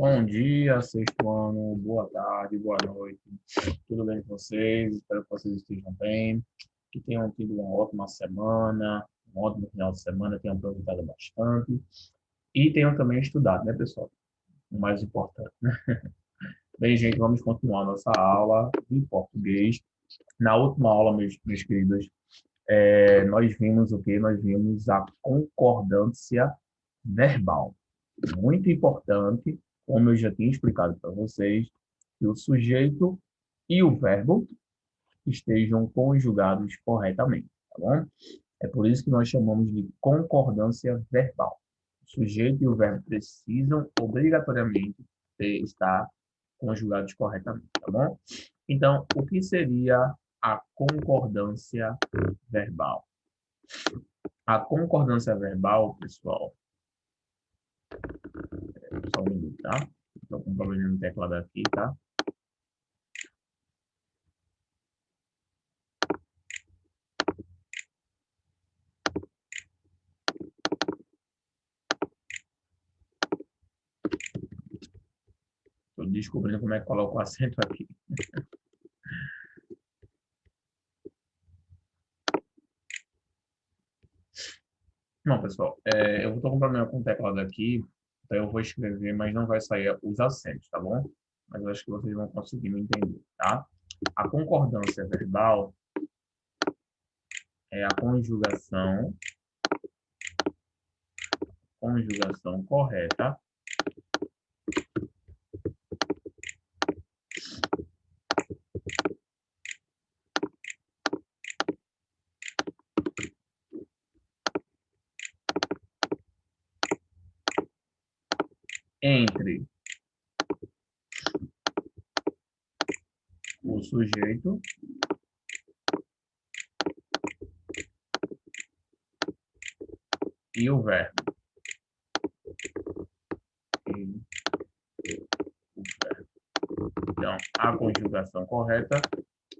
Bom dia, sexto ano, boa tarde, boa noite. Tudo bem com vocês? Espero que vocês estejam bem, que tenham tido uma ótima semana, um ótimo final de semana, tenham aproveitado bastante e tenham também estudado, né, pessoal? O mais importante, né? Bem, gente, vamos continuar nossa aula de português. Na última aula, meus queridos, nós vimos o quê? Nós vimos a concordância verbal. Muito importante, como eu já tinha explicado para vocês, que o sujeito e o verbo estejam conjugados corretamente, tá bom? É por isso que nós chamamos de concordância verbal. O sujeito e o verbo precisam obrigatoriamente estar conjugados corretamente, tá bom? Então, o que seria a concordância verbal? A concordância verbal, pessoal, só um minuto, tá? Estou com um problema no teclado aqui, tá? Estou descobrindo como é que coloca o acento aqui. Não, pessoal, eu estou com problema com o teclado aqui, então eu vou escrever, mas não vai sair os acentos, tá bom? Mas eu acho que vocês vão conseguir me entender, tá? A concordância verbal é a conjugação correta entre o sujeito e o verbo. E o verbo. Então, a conjugação correta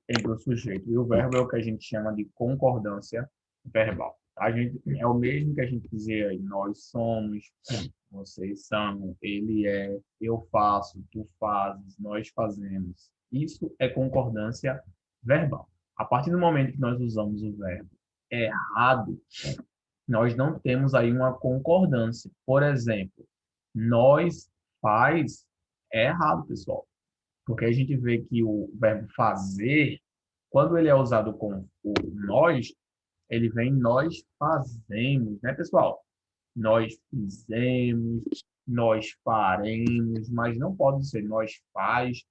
entre o sujeito e o verbo é o que a gente chama de concordância verbal. A gente, é o mesmo que a gente dizer aí, nós somos, vocês são, ele é, eu faço, tu fazes, nós fazemos. Isso é concordância verbal. A partir do momento que nós usamos o verbo errado, nós não temos aí uma concordância. Por exemplo, nós faz é errado, pessoal. Porque a gente vê que o verbo fazer, quando ele é usado com o nós, ele vem nós fazemos, né, pessoal? Nós fizemos, nós faremos, mas não pode ser nós faz,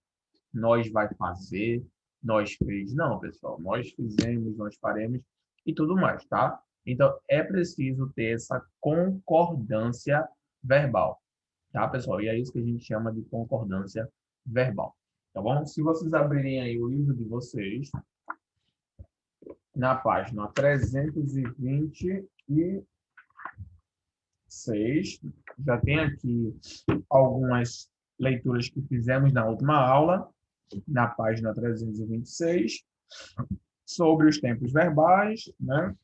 nós vai fazer, nós fez. Não, pessoal, nós fizemos, nós faremos e tudo mais, tá? Então, é preciso ter essa concordância verbal, tá, pessoal? E é isso que a gente chama de concordância verbal, tá bom? Se vocês abrirem aí o livro de vocês, na página 326, já tem aqui algumas leituras que fizemos na última aula, na página 326, sobre os tempos verbais, né?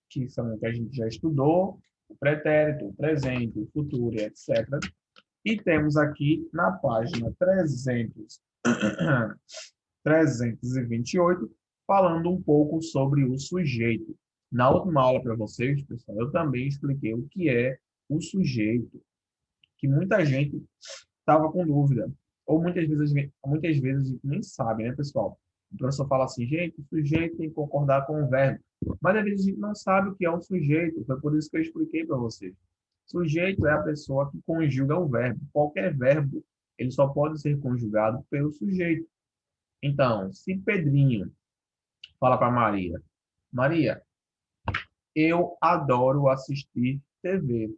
Que são o que a gente já estudou, o pretérito, o presente, o futuro, etc. E temos aqui na página 328, falando um pouco sobre o sujeito. Na última aula para vocês, pessoal, eu também expliquei o que é o sujeito, que muita gente estava com dúvida, ou muitas vezes a gente nem sabe, né, pessoal? O professor fala assim, gente, o sujeito tem que concordar com o verbo. Mas às vezes a gente não sabe o que é um sujeito, foi por isso que eu expliquei para vocês. Sujeito é a pessoa que conjuga o verbo. Qualquer verbo, ele só pode ser conjugado pelo sujeito. Então, se Pedrinho fala para Maria, Maria, eu adoro assistir TV.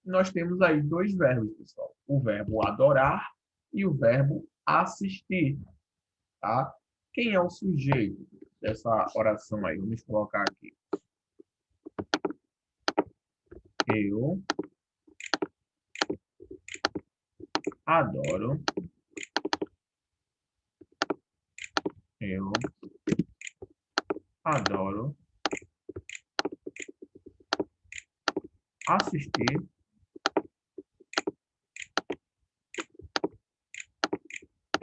Nós temos aí dois verbos, pessoal. O verbo adorar e o verbo assistir, tá? Quem é o sujeito dessa oração aí? Vamos colocar aqui. Eu adoro. Eu adoro assistir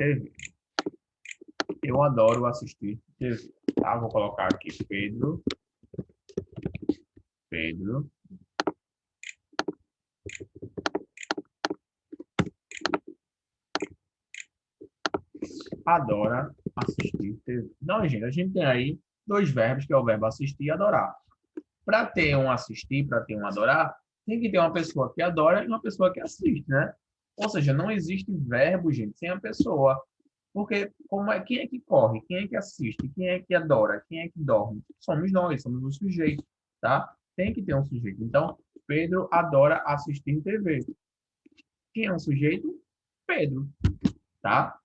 TV. Eu adoro assistir TV. Tá? Vou colocar aqui Pedro. Adora assistir TV. Não, gente, a gente tem aí dois verbos, que é o verbo assistir e adorar. Para ter um assistir, para ter um adorar, tem que ter uma pessoa que adora e uma pessoa que assiste, né? Ou seja, não existe verbo, gente, sem a pessoa. Porque quem é que corre? Quem é que assiste? Quem é que adora? Quem é que dorme? Somos nós, somos o sujeito, tá? Tem que ter um sujeito. Então, Pedro adora assistir TV. Quem é um sujeito? Pedro, tá?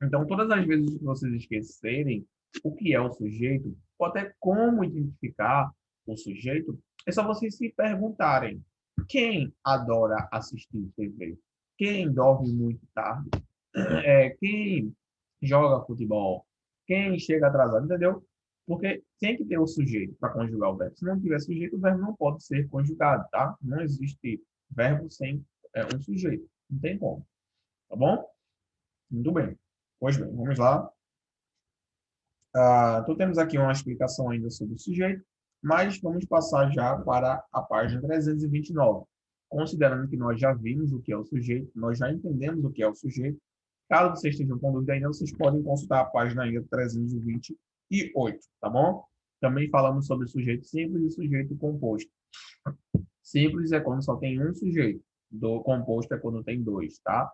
Então, todas as vezes que vocês esquecerem o que é o sujeito, ou até como identificar o sujeito, é só vocês se perguntarem: quem adora assistir TV? Quem dorme muito tarde? Quem joga futebol? Quem chega atrasado, entendeu? Porque tem que ter o sujeito para conjugar o verbo. Se não tiver sujeito, o verbo não pode ser conjugado, tá? Não existe verbo sem um sujeito. Não tem como. Tá bom? Muito bem. Pois bem, vamos lá. Então, temos aqui uma explicação ainda sobre o sujeito, mas vamos passar já para a página 329. Considerando que nós já vimos o que é o sujeito, nós já entendemos o que é o sujeito, caso vocês estejam com dúvida ainda, vocês podem consultar a página ainda 328, tá bom? Também falamos sobre sujeito simples e sujeito composto. Simples é quando só tem um sujeito, do composto é quando tem dois, tá?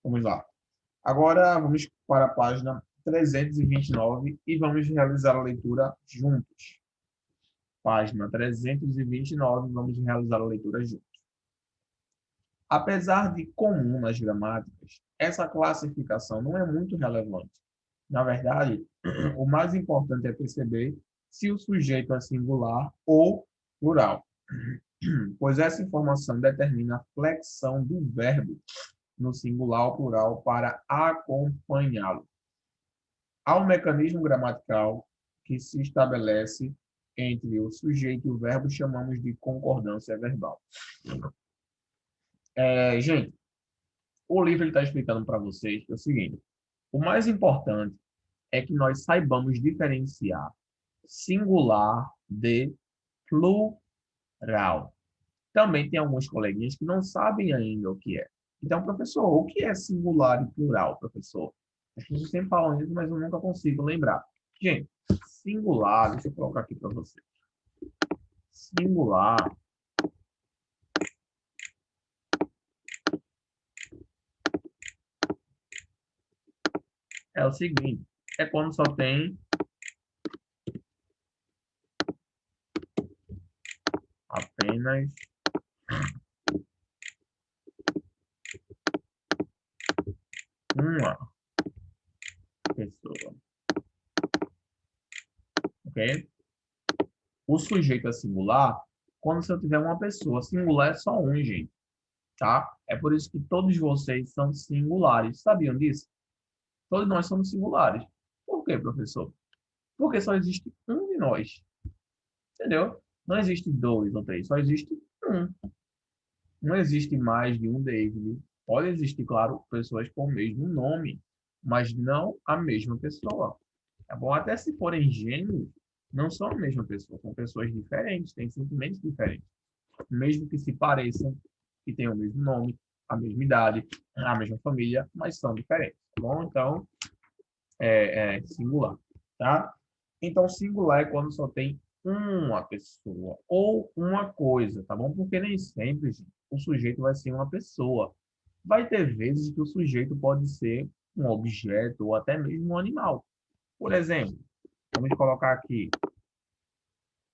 Vamos lá. Agora, vamos para a página 329 e vamos realizar a leitura juntos. Página 329, vamos realizar a leitura juntos. Apesar de comum nas gramáticas, essa classificação não é muito relevante. Na verdade, o mais importante é perceber se o sujeito é singular ou plural, pois essa informação determina a flexão do verbo no singular ou plural para acompanhá-lo. Há um mecanismo gramatical que se estabelece entre o sujeito e o verbo, chamamos de concordância verbal. Gente, o livro está explicando para vocês que é o seguinte: o mais importante é que nós saibamos diferenciar singular de plural. Também tem alguns coleguinhas que não sabem ainda o que é. Então, professor, o que é singular e plural, professor? As pessoas sempre falam isso, mas eu nunca consigo lembrar. Gente, singular, deixa eu colocar aqui para vocês. Singular é o seguinte, é quando só tem apenas uma pessoa. Ok? O sujeito é singular quando você tiver uma pessoa. Singular é só um, gente. Tá? É por isso que todos vocês são singulares. Sabiam disso? Todos nós somos singulares. Por quê, professor? Porque só existe um de nós. Entendeu? Não existe dois ou três, só existe um. Não existe mais de um David. Pode existir, claro, pessoas com o mesmo nome, mas não a mesma pessoa. Tá bom? Até se forem gêmeos, não são a mesma pessoa, são pessoas diferentes, têm sentimentos diferentes. Mesmo que se pareçam, que tenham o mesmo nome, a mesma idade, a mesma família, mas são diferentes. Tá bom? Então, é singular. Tá? Então, singular é quando só tem uma pessoa ou uma coisa, tá bom? Porque nem sempre, gente, o sujeito vai ser uma pessoa. Vai ter vezes que o sujeito pode ser um objeto ou até mesmo um animal. Por exemplo, vamos colocar aqui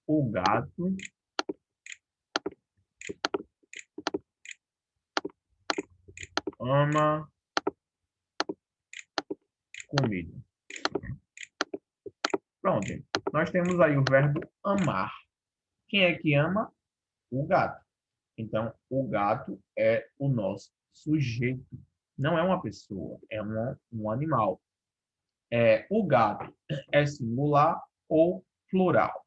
o gato ama comida. Pronto, gente. Nós temos aí o verbo amar. Quem é que ama? O gato. Então, o gato é o nosso sujeito. Não é uma pessoa, é um animal. O gato é singular ou plural?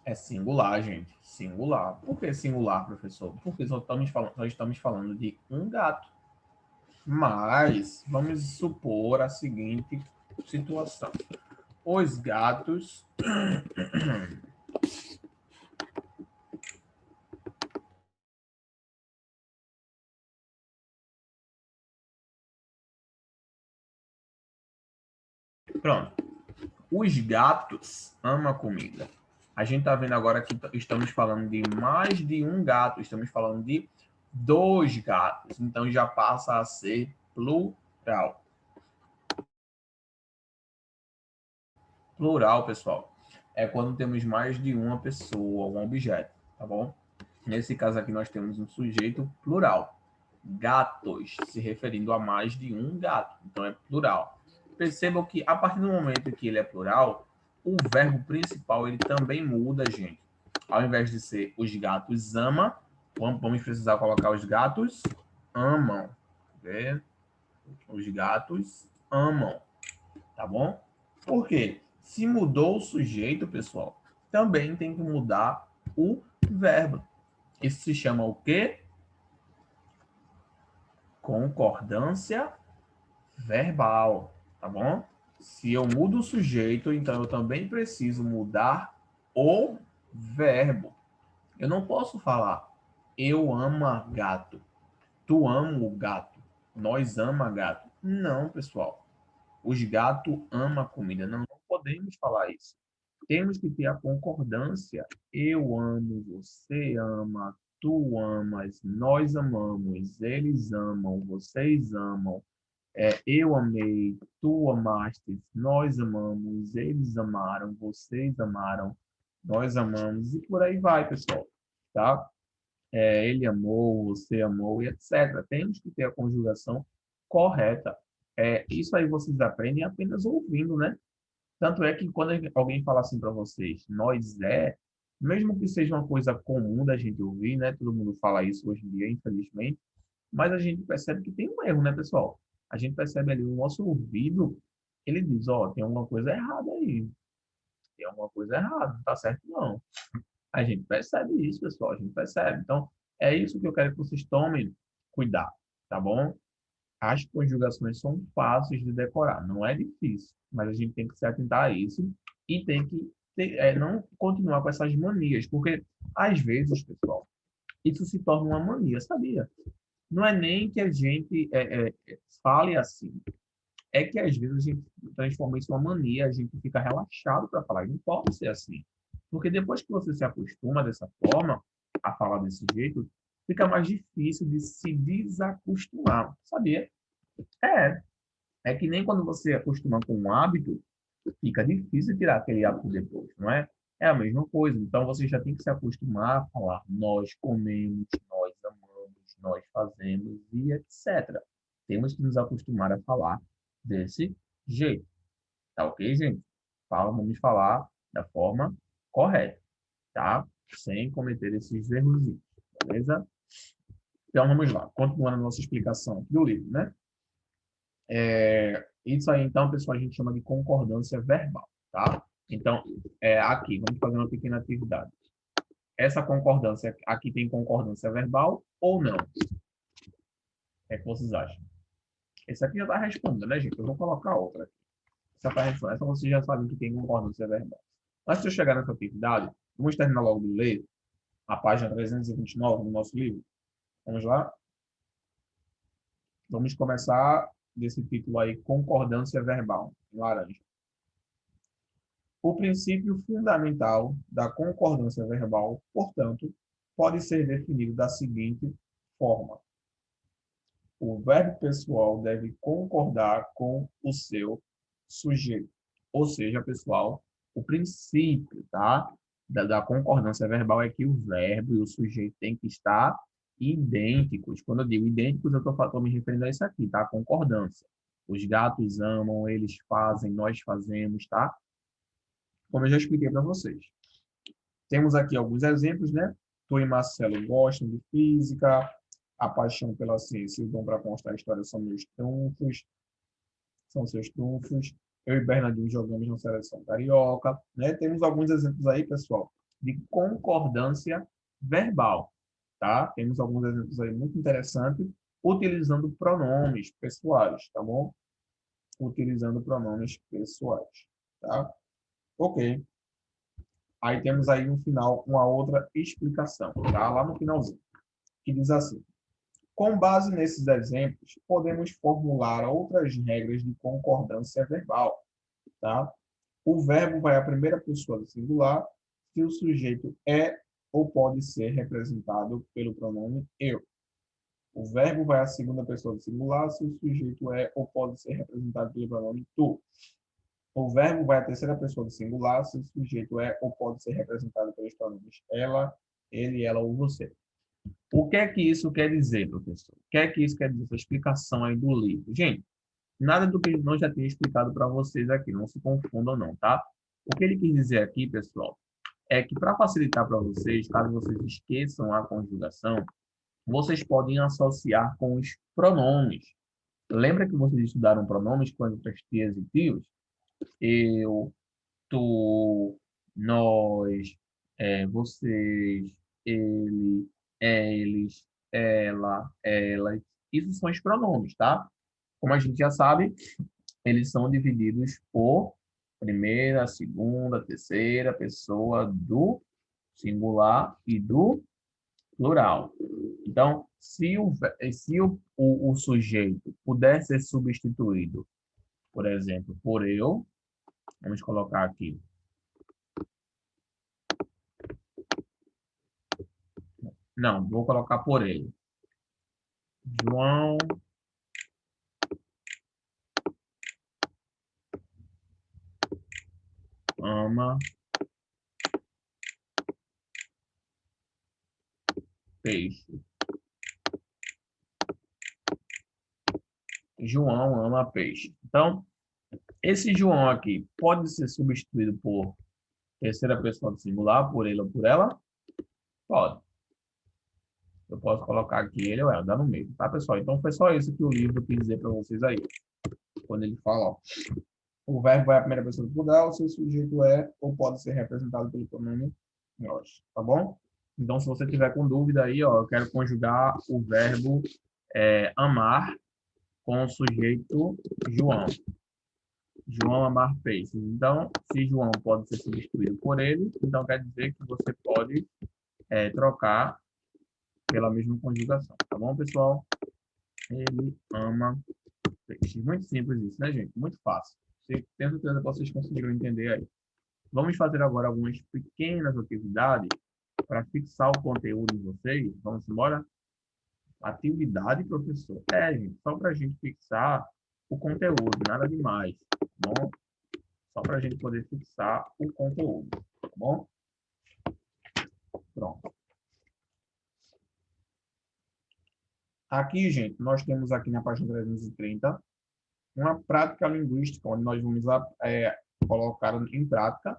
É singular, gente. Singular. Por que singular, professor? Porque nós estamos falando de um gato. Mas vamos supor a seguinte situação. Os gatos. Pronto. Os gatos amam comida. A gente está vendo agora que estamos falando de mais de um gato. Estamos falando de dois gatos. Então já passa a ser plural. Plural, pessoal, é quando temos mais de uma pessoa, um objeto, tá bom? Nesse caso aqui nós temos um sujeito plural. Gatos, se referindo a mais de um gato. Então é plural. Percebam que a partir do momento que ele é plural, o verbo principal ele também muda, gente. Ao invés de ser os gatos ama, vamos precisar colocar os gatos amam. Vê? Os gatos amam, tá bom? Por quê? Se mudou o sujeito, pessoal, também tem que mudar o verbo. Isso se chama o quê? Concordância verbal, tá bom? Se eu mudo o sujeito, então eu também preciso mudar o verbo. Eu não posso falar eu amo gato, tu amo gato, nós ama gato. Não, pessoal. Os gatos amam comida. Não, não podemos falar isso. Temos que ter a concordância. Eu amo, você ama, tu amas, nós amamos, eles amam, vocês amam. Eu amei, tu amaste, nós amamos, eles amaram, vocês amaram, nós amamos, e por aí vai, pessoal. Tá? Ele amou, você amou, e etc. Temos que ter a conjugação correta. Isso aí vocês aprendem apenas ouvindo, né? Tanto é que quando alguém fala assim para vocês, nós mesmo que seja uma coisa comum da gente ouvir, né? Todo mundo fala isso hoje em dia, infelizmente, mas a gente percebe que tem um erro, né, pessoal? A gente percebe ali o nosso ouvido, ele diz, ó, tem alguma coisa errada aí, tem alguma coisa errada, não tá certo não. A gente percebe isso, pessoal, a gente percebe. Então, é isso que eu quero que vocês tomem cuidado, tá bom? As conjugações são fáceis de decorar, não é difícil, mas a gente tem que se atentar a isso e tem que não continuar com essas manias, porque às vezes, pessoal, isso se torna uma mania, sabia? Não é nem que a gente fale assim, é que às vezes a gente transforma isso em uma mania, a gente fica relaxado para falar, e não pode ser assim. Porque depois que você se acostuma dessa forma, a falar desse jeito, fica mais difícil de se desacostumar, sabia? É, é que nem quando você acostuma com um hábito, fica difícil tirar aquele hábito depois, não é? É a mesma coisa. Então você já tem que se acostumar a falar nós comemos, nós amamos, nós fazemos e etc. Temos que nos acostumar a falar desse jeito. Tá ok, gente? Vamos falar da forma correta, tá? Sem cometer esses erros, beleza? Então vamos lá, continuando a nossa explicação do livro, né? Isso aí, então, pessoal, a gente chama de concordância verbal, tá? Então, aqui, vamos fazer uma pequena atividade. Essa concordância, aqui tem concordância verbal ou não? O que é que vocês acham? Esse aqui já está respondendo, né, gente? Eu vou colocar outra aqui. Essa tá respondendo. Essa vocês já sabem que tem concordância verbal. Antes de eu chegar nessa atividade, vamos terminar logo de ler a página 329 do nosso livro. Vamos lá? Vamos começar desse título aí, concordância verbal, em laranja. O princípio fundamental da concordância verbal, portanto, pode ser definido da seguinte forma: o verbo pessoal deve concordar com o seu sujeito. Ou seja, pessoal, o princípio, tá, da concordância verbal é que o verbo e o sujeito têm que estar idênticos. Quando eu digo idênticos, eu estou me referindo a isso aqui, tá? Concordância. Os gatos amam, eles fazem, nós fazemos, tá? Como eu já expliquei para vocês. Temos aqui alguns exemplos, né? Tu e Marcelo gostam de física, a paixão pela ciência e o dom para contar a história são seus trunfos. Eu e Bernardinho jogamos na seleção carioca, né? Temos alguns exemplos aí, pessoal, de concordância verbal, tá? Temos alguns exemplos aí muito interessantes, utilizando pronomes pessoais, tá bom? Utilizando pronomes pessoais, tá? Ok. Aí temos aí no final uma outra explicação, tá? Lá no finalzinho, que diz assim: com base nesses exemplos, podemos formular outras regras de concordância verbal, tá? O verbo vai à primeira pessoa do singular se o sujeito é ou pode ser representado pelo pronome eu. O verbo vai à segunda pessoa do singular se o sujeito é ou pode ser representado pelo pronome tu. O verbo vai à terceira pessoa do singular se o sujeito é ou pode ser representado pelos pronomes ela, ele, ela ou você. O que é que isso quer dizer, professor? O que é que isso quer dizer? Essa explicação aí do livro. Gente, nada do que nós já tinha explicado para vocês aqui, não se confundam não, tá? O que ele quis dizer aqui, pessoal, é que para facilitar para vocês, caso vocês esqueçam a conjugação, vocês podem associar com os pronomes. Lembra que vocês estudaram pronomes com as outras tias e tios? Eu, tu, nós, vocês, ele, eles, ela, elas. Isso são os pronomes, tá? Como a gente já sabe, eles são divididos por primeira, segunda, terceira pessoa do singular e do plural. Então, se o sujeito puder ser substituído, por exemplo, por eu, vamos colocar aqui, não, vou colocar por ele. João ama peixe. João ama peixe. Então, esse João aqui pode ser substituído por terceira pessoa do singular, por ele ou por ela? Pode. Eu posso colocar aqui ele ou ela, dá no meio, tá, pessoal? Então, foi só isso que o livro quis dizer para vocês aí. Quando ele fala, ó, o verbo é a primeira pessoa do plural, o seu sujeito é ou pode ser representado pelo pronome nós, tá bom? Então, se você tiver com dúvida aí, ó, eu quero conjugar o verbo amar com o sujeito João. João amar peixes. Então, se João pode ser substituído por ele, então quer dizer que você pode trocar pela mesma conjugação, tá bom, pessoal? Ele ama peixes. Muito simples isso, né, gente? Muito fácil. Tenho certeza que vocês conseguiram entender aí. Vamos fazer agora algumas pequenas atividades para fixar o conteúdo em vocês. Vamos embora? Atividade, professor. Gente, só para a gente fixar o conteúdo, nada demais, tá bom? Só para a gente poder fixar o conteúdo, tá bom? Pronto. Aqui, gente, nós temos aqui na página 330 uma prática linguística, onde nós vamos colocar em prática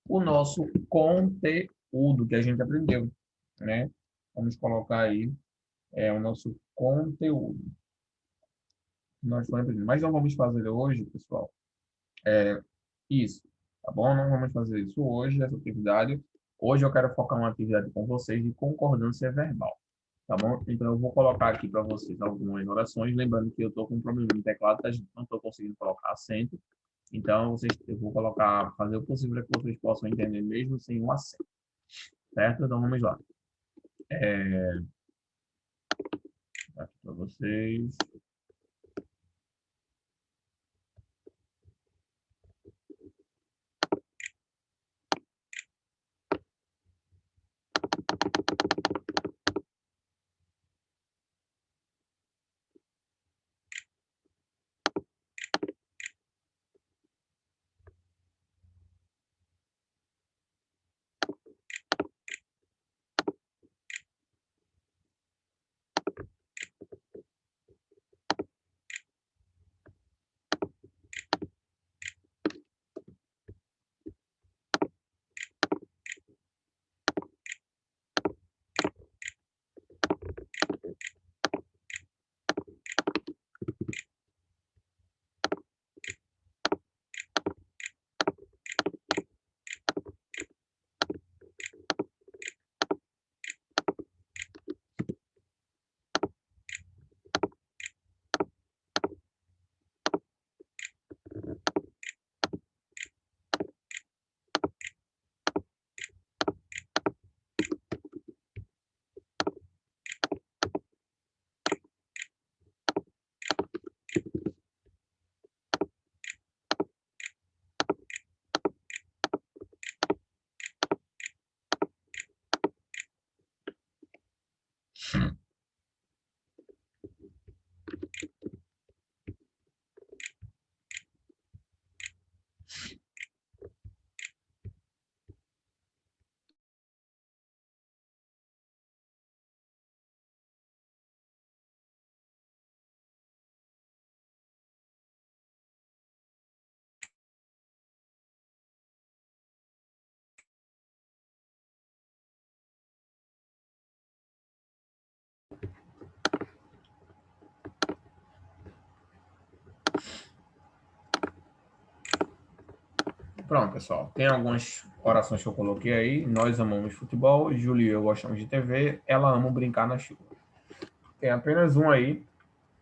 o nosso conteúdo que a gente aprendeu, né? Vamos colocar aí o nosso conteúdo. Nós estamos aprendendo. Mas não vamos fazer hoje, pessoal, isso, tá bom? Não vamos fazer isso hoje, essa atividade. Hoje eu quero focar uma atividade com vocês de concordância verbal, tá bom? Então eu vou colocar aqui para vocês algumas orações, lembrando que eu estou com um problema no teclado, tá, gente? Não estou conseguindo colocar acento. Então eu vou colocar, fazer o possível para que vocês possam entender mesmo sem um acento, certo? Então vamos lá. Aqui para vocês. Pronto, pessoal. Tem algumas orações que eu coloquei aí. Nós amamos futebol, Júlio e eu gostamos de TV, ela ama brincar na chuva. Tem apenas um aí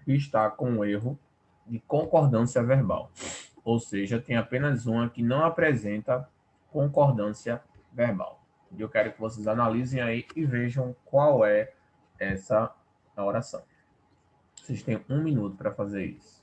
que está com um erro de concordância verbal. Ou seja, tem apenas uma que não apresenta concordância verbal. Eu quero que vocês analisem aí e vejam qual é essa oração. Vocês têm 1 minuto para fazer isso.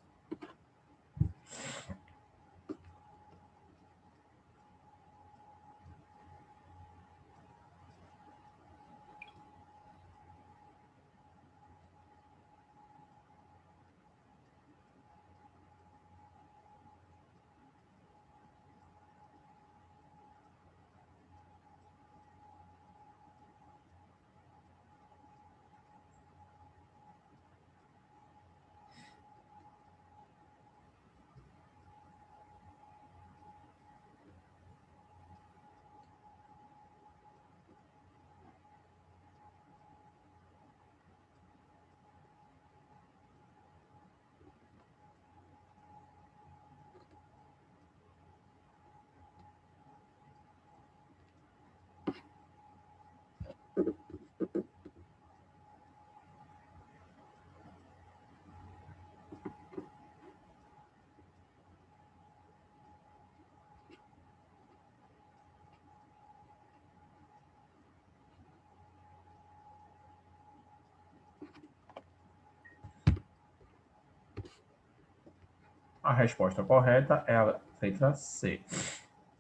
A resposta correta é a letra C.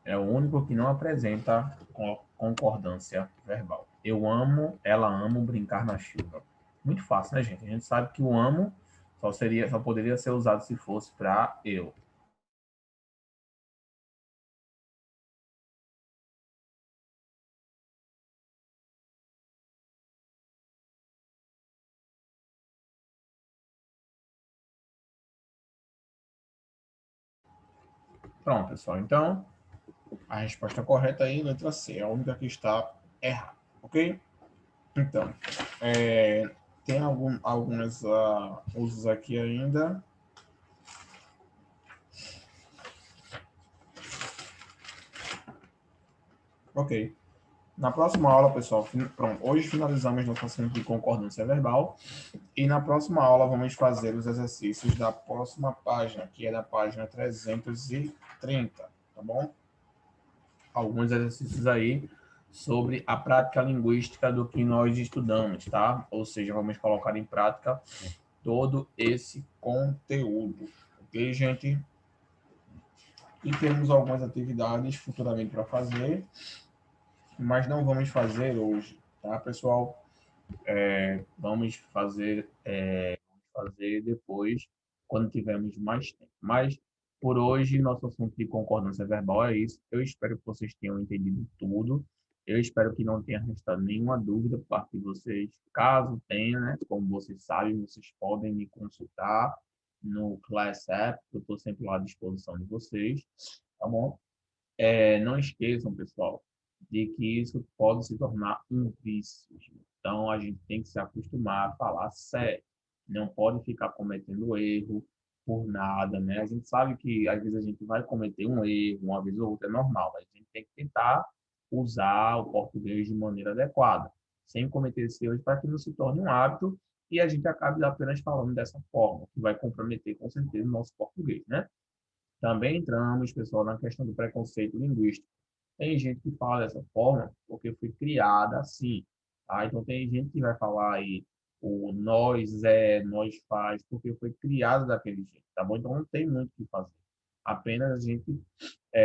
É o único que não apresenta concordância verbal. Eu amo, ela ama brincar na chuva. Muito fácil, né, gente? A gente sabe que o amo só poderia ser usado se fosse para eu. Pronto, pessoal. Então, a resposta correta aí, letra C, é a única que está errada, ok? Então, tem alguns usos aqui ainda. Ok. Na próxima aula, pessoal, pronto, hoje finalizamos nosso assunto de concordância verbal e na próxima aula vamos fazer os exercícios da próxima página, que é da página 330, tá bom? Alguns exercícios aí sobre a prática linguística do que nós estudamos, tá? Ou seja, vamos colocar em prática todo esse conteúdo, ok, gente? E temos algumas atividades futuramente para fazer, mas não vamos fazer hoje, tá, pessoal? Vamos fazer depois, quando tivermos mais tempo. Mas, por hoje, nosso assunto de concordância verbal é isso. Eu espero que vocês tenham entendido tudo. Eu espero que não tenha restado nenhuma dúvida por parte de vocês. Caso tenha, né, como vocês sabem, vocês podem me consultar no Class App, que eu estou sempre lá à disposição de vocês, tá bom? Não esqueçam, pessoal, de que isso pode se tornar um vício. Então, a gente tem que se acostumar a falar sério. Não pode ficar cometendo erro por nada, né? A gente sabe que, às vezes, a gente vai cometer um erro, uma vez ou outra, é normal, mas a gente tem que tentar usar o português de maneira adequada, sem cometer esse erro, para que não se torne um hábito e a gente acabe apenas falando dessa forma, que vai comprometer, com certeza, o nosso português, né? Também entramos, pessoal, na questão do preconceito linguístico. Tem gente que fala dessa forma porque foi criada assim, tá? Então, tem gente que vai falar aí o nós é, nós faz, porque foi criado daquele jeito, tá bom? Então, não tem muito o que fazer. Apenas a gente,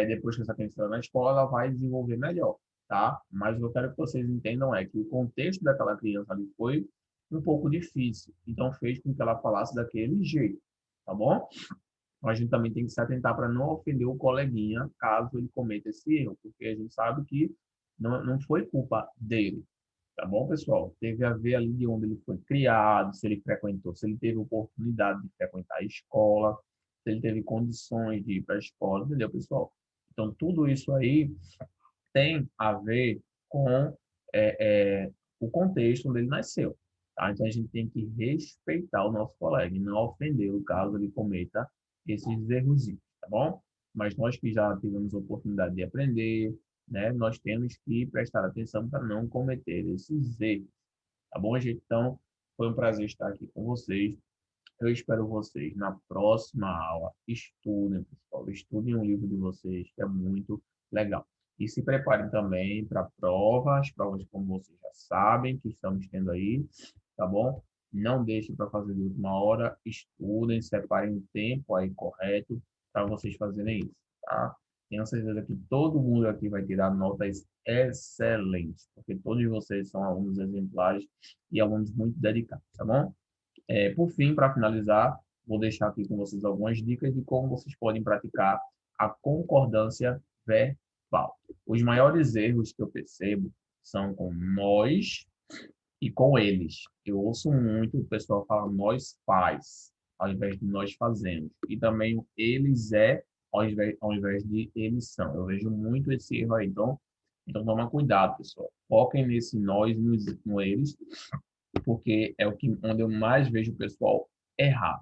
depois que essa criança está na escola, ela vai desenvolver melhor, tá? Mas o que eu quero que vocês entendam é que o contexto daquela criança ali foi um pouco difícil, então fez com que ela falasse daquele jeito, tá bom? A gente também tem que se atentar para não ofender o coleguinha caso ele cometa esse erro, porque a gente sabe que não foi culpa dele, tá bom, pessoal? Teve a ver ali de onde ele foi criado, se ele frequentou, se ele teve oportunidade de frequentar a escola, se ele teve condições de ir para a escola, entendeu, pessoal? Então, tudo isso aí tem a ver com o contexto onde ele nasceu. Tá? Então, a gente tem que respeitar o nosso colega e não ofendê-lo caso ele cometa esses erros, tá bom? mas nós que já tivemos a oportunidade de aprender, né, nós temos que prestar atenção para não cometer esses erros. Tá bom, gente? Então, foi um prazer estar aqui com vocês. Eu espero vocês na próxima aula. Estudem, pessoal. Estudem o livro de vocês, que é muito legal. E se preparem também para provas, provas como vocês já sabem, que estamos tendo aí, tá bom? Não deixem para fazer de última hora. Estudem, separem o tempo aí correto para vocês fazerem isso, tá? Tenho certeza que todo mundo aqui vai tirar notas excelentes, porque todos vocês são alunos exemplares e alunos muito dedicados, tá bom? Por fim, para finalizar, vou deixar aqui com vocês algumas dicas de como vocês podem praticar a concordância verbal. Os maiores erros que eu percebo são com nós e com eles. Eu ouço muito o pessoal falar nós faz, ao invés de nós fazemos. E também o eles é, ao invés de eles são. Eu vejo muito esse erro aí. Então toma cuidado, pessoal. Foquem nesse nós e no eles, porque é onde eu mais vejo o pessoal errar,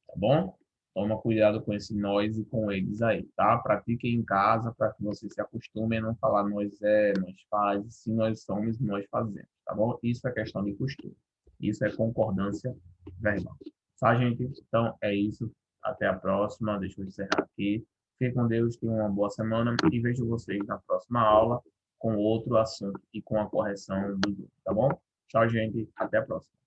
tá bom? Toma cuidado com esse nós e com eles aí, tá? Pratiquem em casa para que vocês se acostumem a não falar nós é, nós faz, se nós somos, nós fazemos, tá bom? Isso é questão de costume. Isso é concordância verbal. Tá, gente? Então é isso. Até a próxima. Deixa eu encerrar aqui. Fique com Deus, tenham uma boa semana e vejo vocês na próxima aula com outro assunto e com a correção do grupo, tá bom? Tchau, gente. Até a próxima.